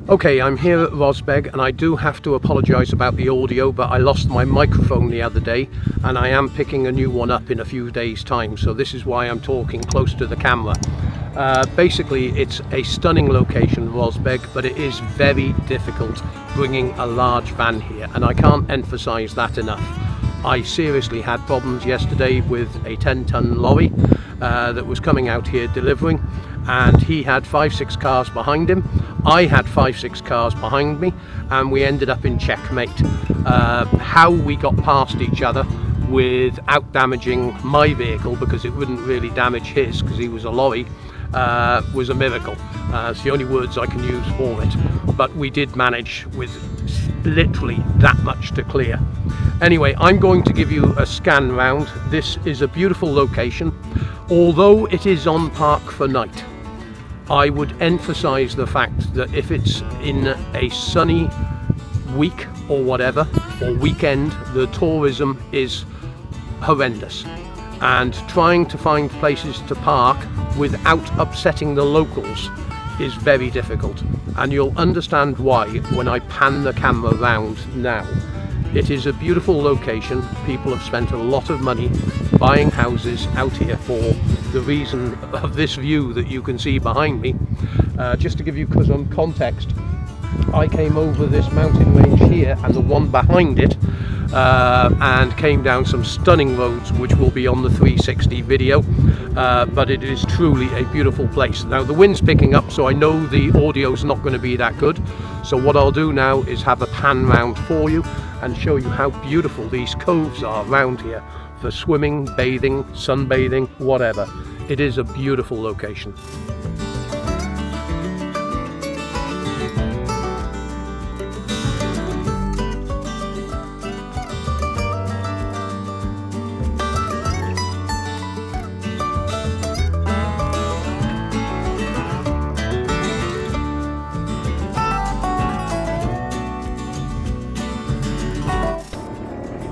Okay, I'm here at Rosbeg and I do have to apologise about the audio, but I lost my microphone the other day and I am picking a new one up in a few days' time, so this is why I'm talking close to the camera. Basically, it's a stunning location, Rosbeg, but it is very difficult bringing a large van here, and I can't emphasise that enough. I seriously had problems yesterday with a 10-ton lorry that was coming out here delivering, and he had 5-6 cars behind him. I had 5-6 cars behind me, and we ended up in checkmate. How we got past each other without damaging my vehicle, because it wouldn't really damage his because he was a lorry, was a miracle. It's the only words I can use for it, but we did manage with literally that much to clear. Anyway, I'm going to give you a scan round. This is a beautiful location. Although it is on park for night, I would emphasize the fact that if it's in a sunny week or whatever, or weekend, the tourism is horrendous, and trying to find places to park without upsetting the locals is very difficult, and you'll understand why when I pan the camera round now. It is a beautiful location. People have spent a lot of money buying houses out here for the reason of this view that you can see behind me. Just to give you some context, I came over this mountain range here and the one behind it, and came down some stunning roads which will be on the 360 video, but it is truly a beautiful place. Now the wind's picking up, so I know the audio's not going to be that good, so what I'll do now is have a pan round for you and show you how beautiful these coves are around here for swimming, bathing, sunbathing, whatever. It is a beautiful location.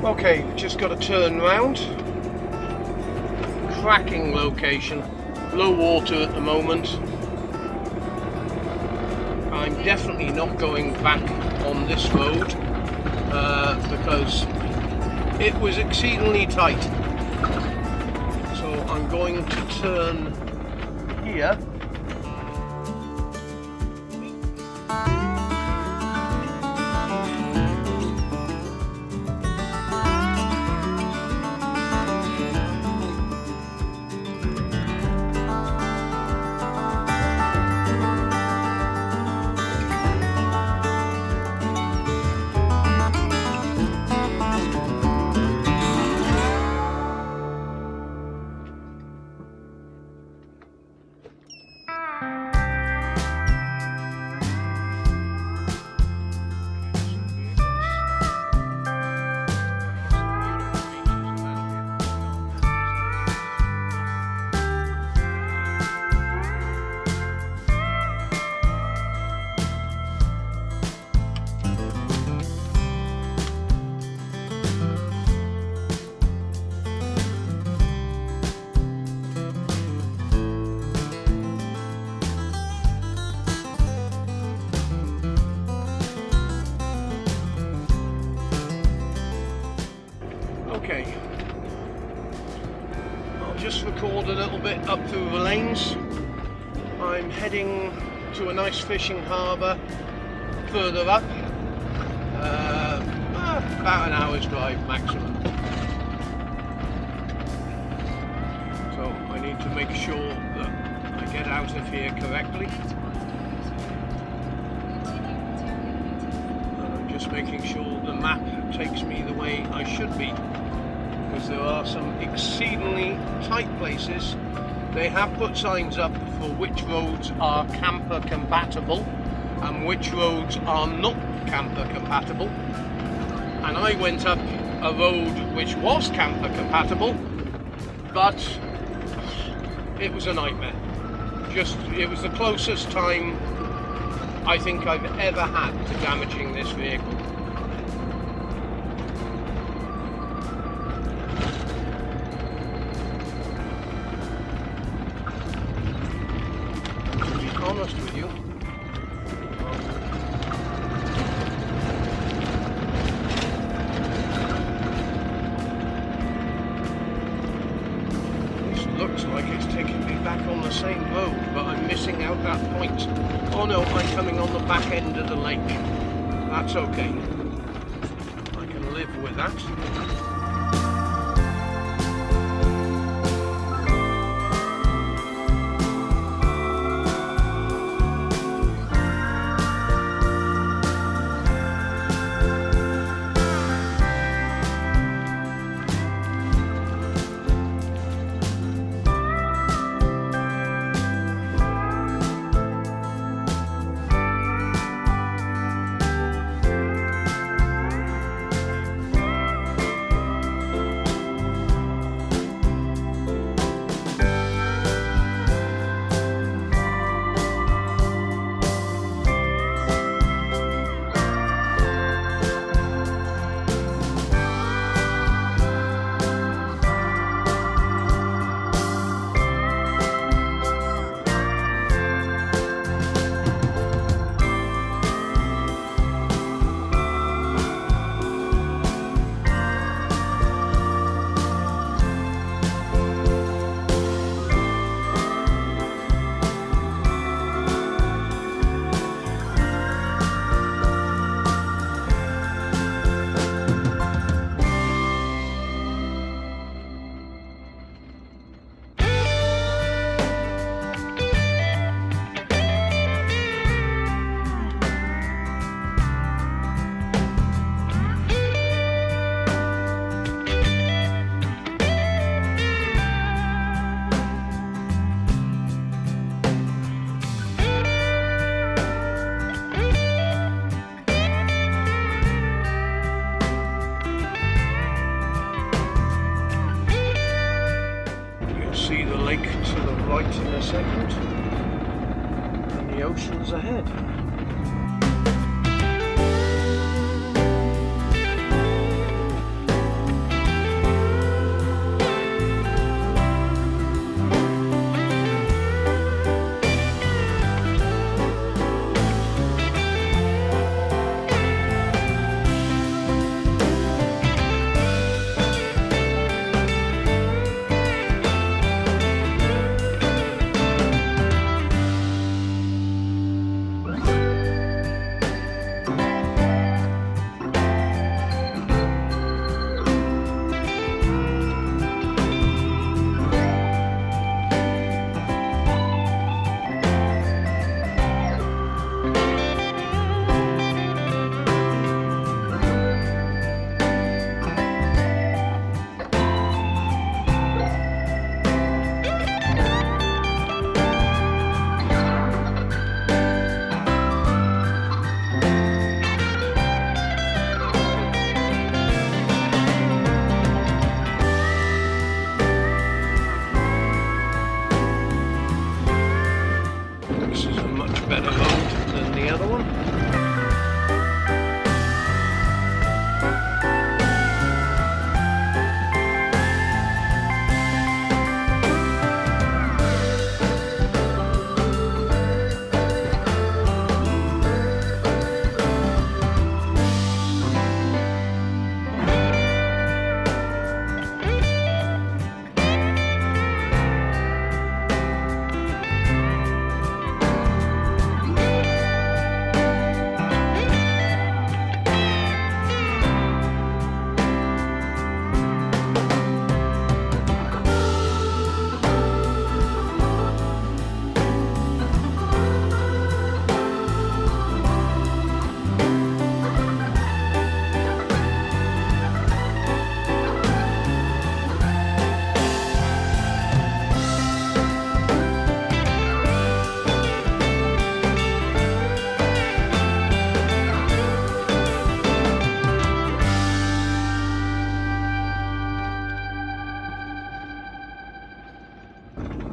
Okay, just got to turn round. Cracking location, low water at the moment. I'm definitely not going back on this road because it was exceedingly tight. So I'm going to turn here. Okay, I'll just record a little bit up through the lanes. I'm heading to a nice fishing harbour further up, about an hour's drive maximum. So I need to make sure that I get out of here correctly. I'm just making sure the map takes me the way I should be, because there are some exceedingly tight places. They have put signs up for which roads are camper compatible and which roads are not camper compatible, and I went up a road which was camper compatible, but it was a nightmare. It was the closest time I think I've ever had to damaging this vehicle. To be honest with you, coming on the back end of the lake. That's okay. I can live with that. See the lake to the right in a second, and the ocean's ahead. Better mode than the other one.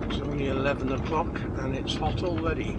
It's only 11 o'clock and it's hot already.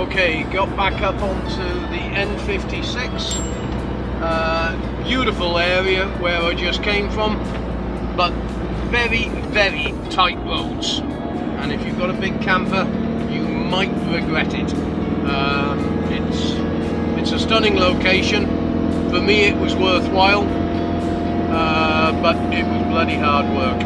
Okay, got back up onto the N56. Beautiful area where I just came from, but very, very tight roads. And if you've got a big camper, you might regret it. It's a stunning location. For me, it was worthwhile, but it was bloody hard work.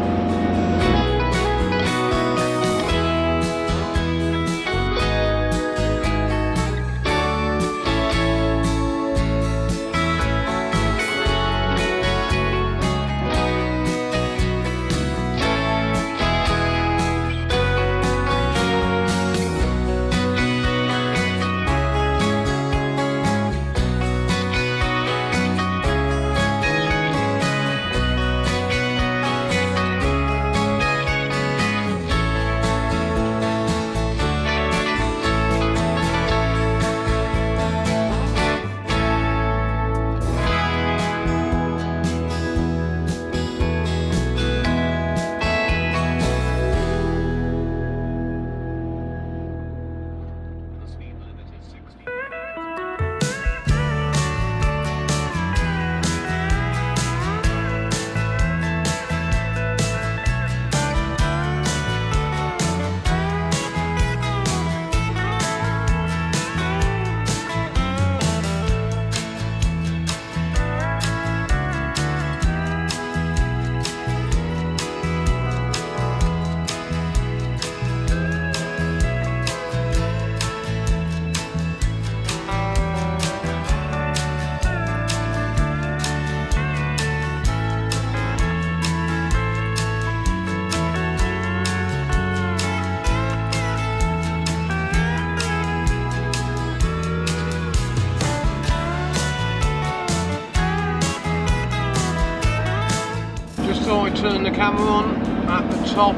So I turn the camera on at the top,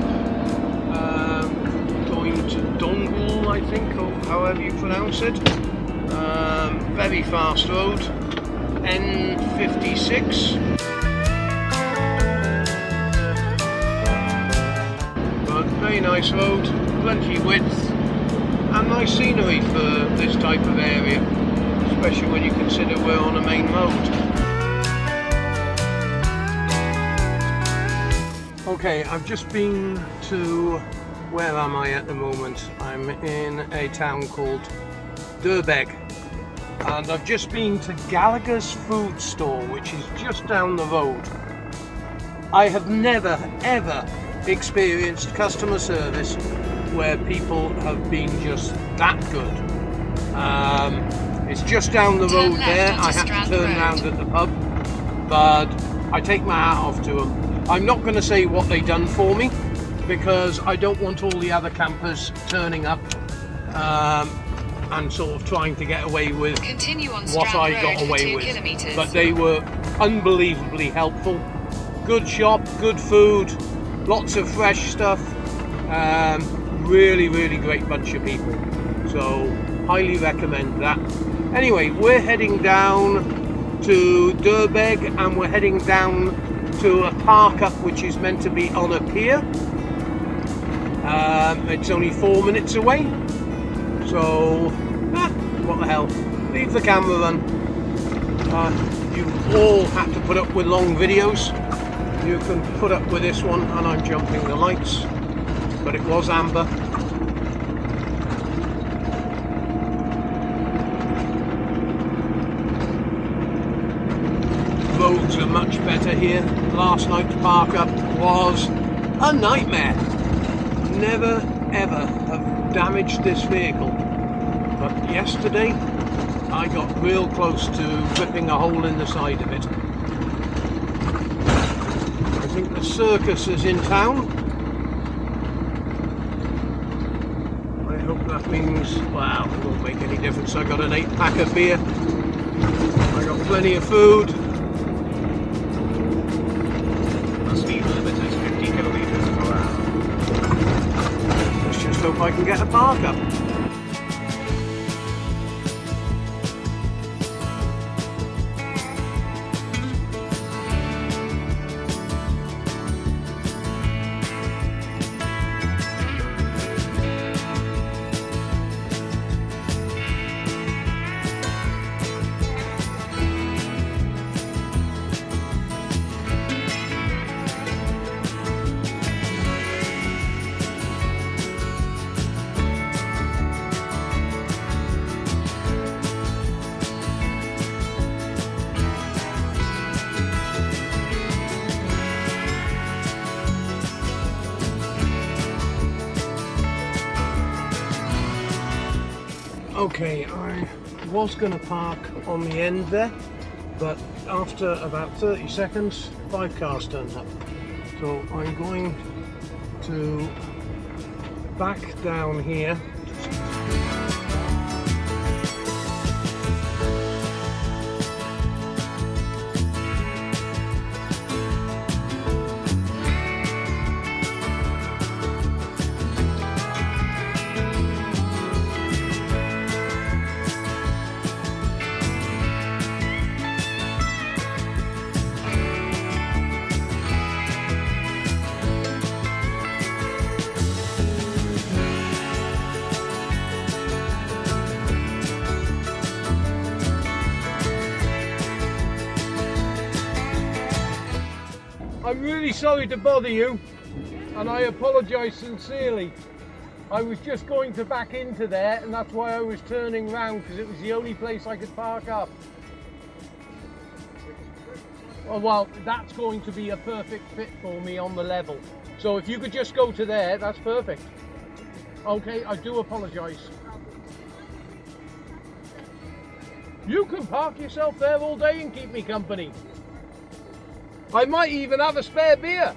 going to Donegal, I think, or however you pronounce it. Very fast road, N56. But very nice road, plenty of width, and nice scenery for this type of area, especially when you consider we're on a main road. Okay, I've just been to, where am I at the moment? I'm in a town called Derrybeg, and I've just been to Gallagher's food store, which is just down the road. I have never ever experienced customer service where people have been just that good. It's just down the road there. I have to turn around at the pub, but I take my hat off to them. I'm not going to say what they done for me, because I don't want all the other campers turning up and sort of trying to get away with what I got away with. But they were unbelievably helpful. Good shop, good food, lots of fresh stuff. Really, really great bunch of people. So highly recommend that. Anyway, we're heading down to Derrybeg, and we're heading down to a park up which is meant to be on a pier. It's only 4 minutes away, so what the hell, leave the camera run. You've all had to put up with long videos. You can put up with this one, and I'm jumping the lights, but it was amber. Roads are much better here. Last night's park up was a nightmare. Never ever have damaged this vehicle, but yesterday I got real close to ripping a hole in the side of it. I think the circus is in town. I hope that means, well, it won't make any difference. I got an 8-pack of beer. I got plenty of food. Hope I can get a park up. Okay, I was going to park on the end there, but after about 30 seconds, 5 cars turned up. So I'm going to back down here. I'm really sorry to bother you, and I apologise sincerely. I was just going to back into there, and that's why I was turning round, because it was the only place I could park up. Oh, well, that's going to be a perfect fit for me on the level. So if you could just go to there, that's perfect. Okay, I do apologise. You can park yourself there all day and keep me company. I might even have a spare beer.